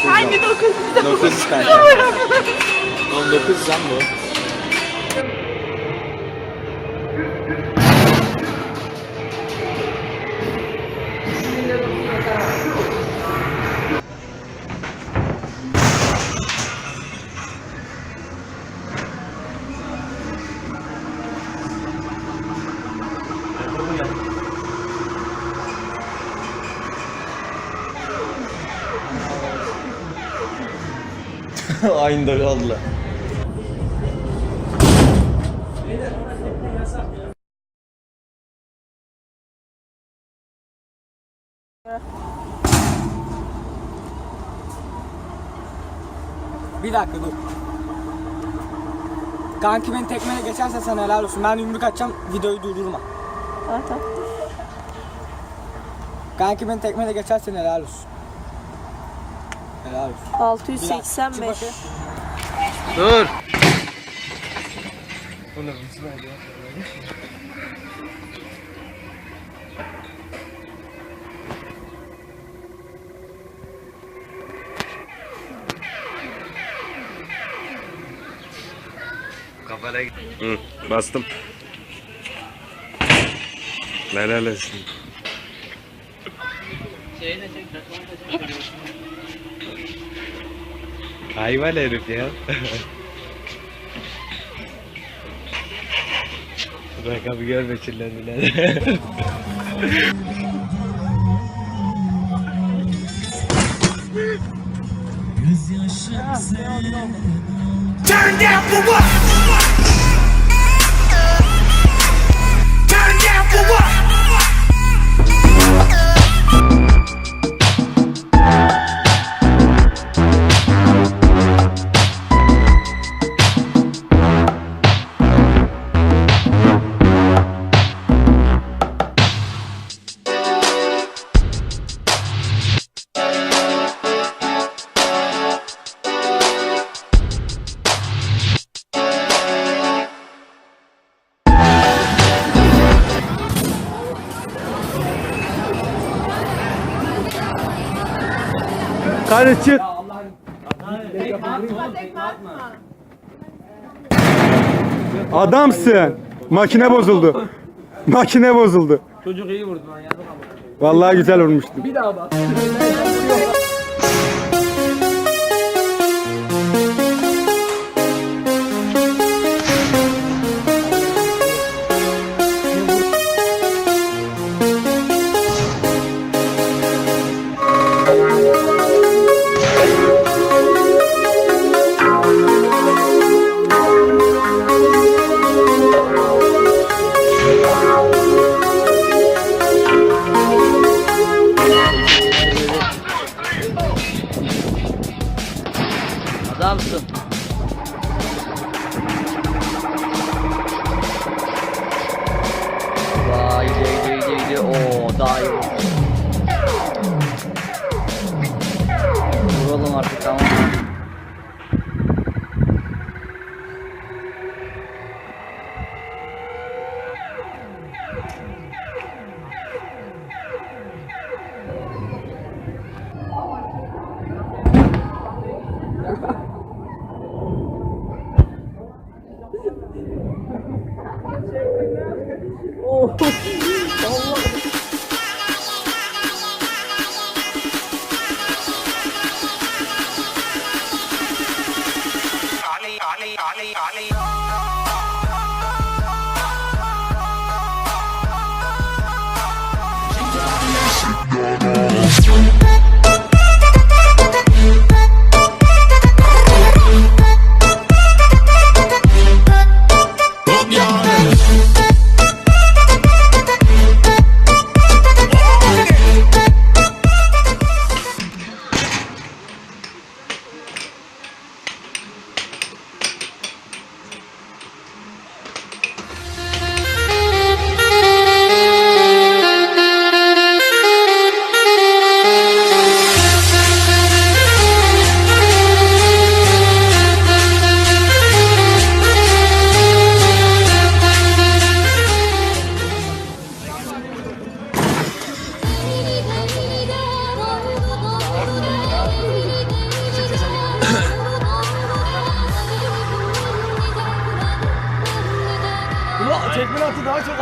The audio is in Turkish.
Hangi 9? 9 kanka. 19 lan bu. Aynı da kaldılar. Bir dakika dur. Kanki beni tekmeyle geçerse sana helal olsun. Ben yumruk atacağım, videoyu durdurma. Tamam. Kanki beni tekmeyle geçersen helal olsun. Helal olsun. 685. Dur. Kafana bastım. Helal olsun. Hayvan herif ya. Rakamı görme çillendiler. Turn down for what? Turn down for what? Hadi çık. Adamsın. Makine bozuldu. Makine bozuldu. Çocuk iyi vurdu lan, yazık ama. Vallahi güzel vurmuştu. Bir daha bak. Adamsın. Vay, iyi. Oo, daha iyi. daha çok